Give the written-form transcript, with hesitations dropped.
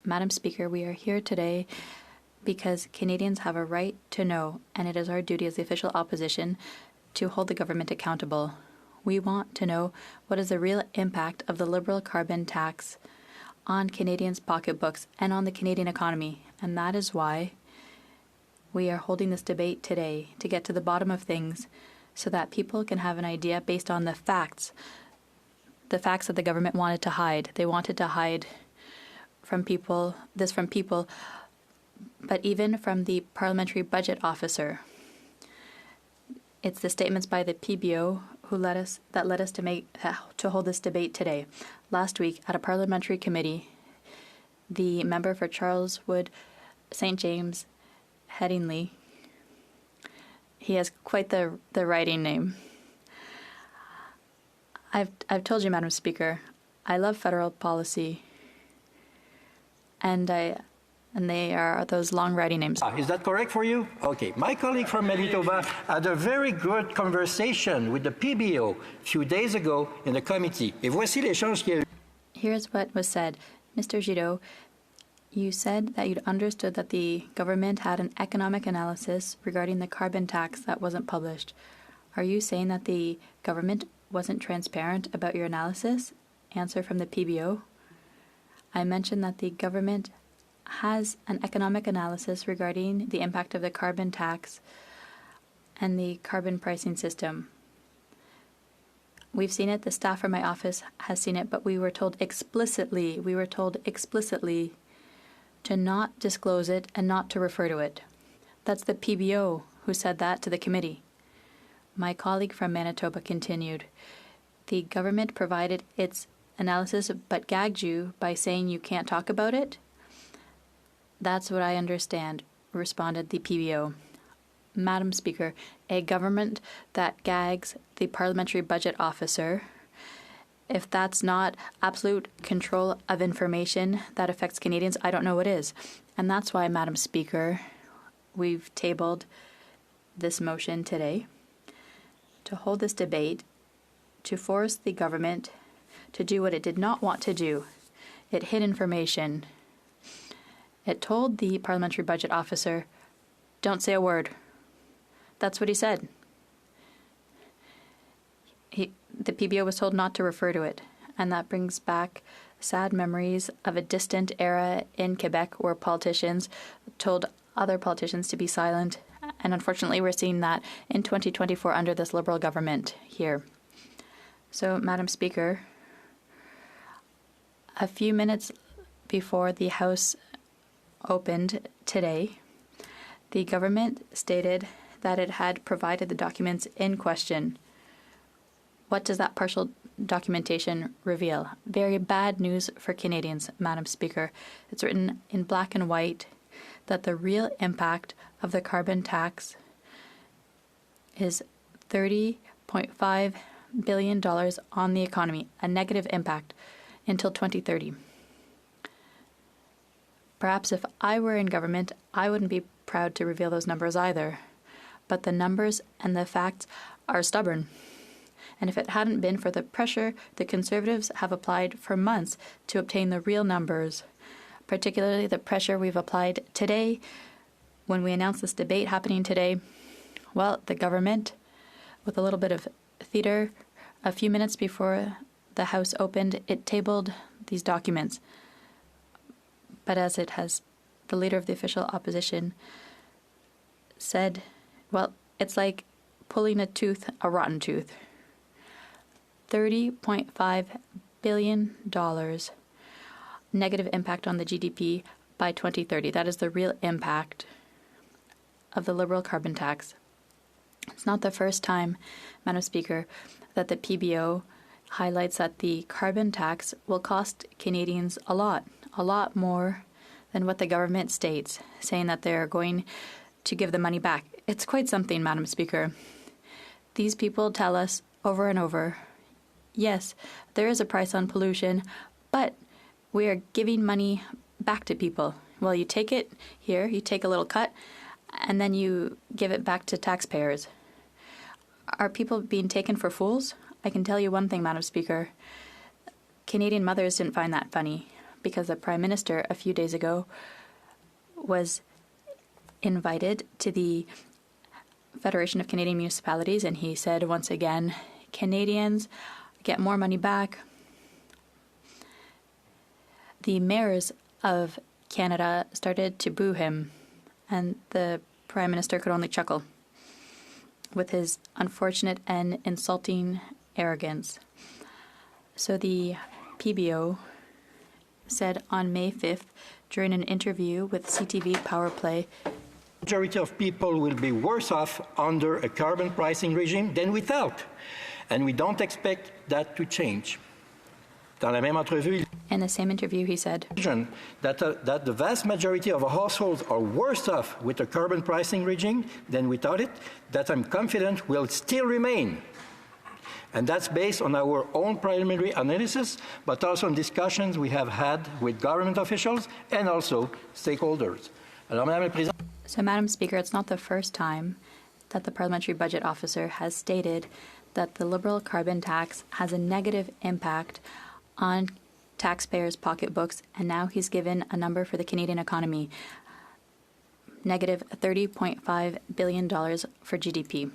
Madam Speaker, we are here today because Canadians have a right to know, and it is our duty as the official opposition to hold the government accountable. We want to know what is the real impact of the Liberal carbon tax on Canadians' pocketbooks and on the Canadian economy, and that is why we are holding this debate today, to get to the bottom of things so that people can have an idea based on the facts that the government wanted to hide. They wanted to hide from people, but even from the Parliamentary Budget Officer. It's the statements by the PBO that led us to hold this debate today. Last week, at a parliamentary committee, the member for Charleswood, St. James, Headingley, he has quite the writing name. I've told you, Madam Speaker, I love federal policy, and they are those long writing names. Is that correct for you? Okay. My colleague from Manitoba had a very good conversation with the PBO a few days ago in the committee. Et voici l'échange qu'il y a eu. Here's what was said. Mr. Giroux, you said that you'd understood that the government had an economic analysis regarding the carbon tax that wasn't published. Are you saying that the government wasn't transparent about your analysis? Answer from the PBO. I mentioned that the government has an economic analysis regarding the impact of the carbon tax and the carbon pricing system. We've seen it, the staff from my office has seen it, but we were told explicitly to not disclose it and not to refer to it. That's the PBO who said that to the committee. My colleague from Manitoba continued, the government provided its analysis but gagged you by saying you can't talk about it? That's what I understand, responded the PBO. Madam Speaker, a government that gags the Parliamentary Budget Officer, if that's not absolute control of information that affects Canadians, I don't know what is. And that's why, Madam Speaker, we've tabled this motion today to hold this debate, to force the government to do what it did not want to do. It hid information. It told the Parliamentary Budget Officer, don't say a word. That's what he said. The PBO was told not to refer to it, and that brings back sad memories of a distant era in Quebec where politicians told other politicians to be silent, and unfortunately we're seeing that in 2024 under this Liberal government here. So, Madam Speaker, a few minutes before the House opened today, the government stated that it had provided the documents in question. What does that partial documentation reveal? Very bad news for Canadians, Madam Speaker. It's written in black and white that the real impact of the carbon tax is $30.5 billion on the economy, a negative impact until 2030. Perhaps if I were in government, I wouldn't be proud to reveal those numbers either. But the numbers and the facts are stubborn. And if it hadn't been for the pressure the Conservatives have applied for months to obtain the real numbers, particularly the pressure we've applied today when we announced this debate happening today, well, the government, with a little bit of theater, a few minutes before the House opened, it tabled these documents. But as it has, the leader of the official opposition said, well, it's like pulling a rotten tooth. $30.5 billion negative impact on the GDP by 2030. That is the real impact of the Liberal carbon tax. It's not the first time, Madam Speaker, that the PBO highlights that the carbon tax will cost Canadians a lot more than what the government states, saying that they're going to give the money back. It's quite something, Madam Speaker. These people tell us over and over, yes, there is a price on pollution, but we are giving money back to people. Well, you take it here, you take a little cut, and then you give it back to taxpayers. Are people being taken for fools? I can tell you one thing, Madam Speaker. Canadian mothers didn't find that funny, because the Prime Minister a few days ago was invited to the Federation of Canadian Municipalities, and he said once again, Canadians get more money back. The mayors of Canada started to boo him, and the Prime Minister could only chuckle with his unfortunate and insulting arrogance. So the PBO said on May 5th, during an interview with CTV Power Play, majority of people will be worse off under a carbon pricing regime than without. And we don't expect that to change. Dans la même entrevue, in the same interview, he said that the vast majority of households are worse off with a carbon pricing regime than without it, that I'm confident will still remain. And that's based on our own preliminary analysis, but also on discussions we have had with government officials and also stakeholders. Alors, Madame la Présidente. So, Madam Speaker, it's not the first time that the Parliamentary Budget Officer has stated that the Liberal carbon tax has a negative impact on taxpayers' pocketbooks, and now he's given a number for the Canadian economy, negative $30.5 billion for GDP.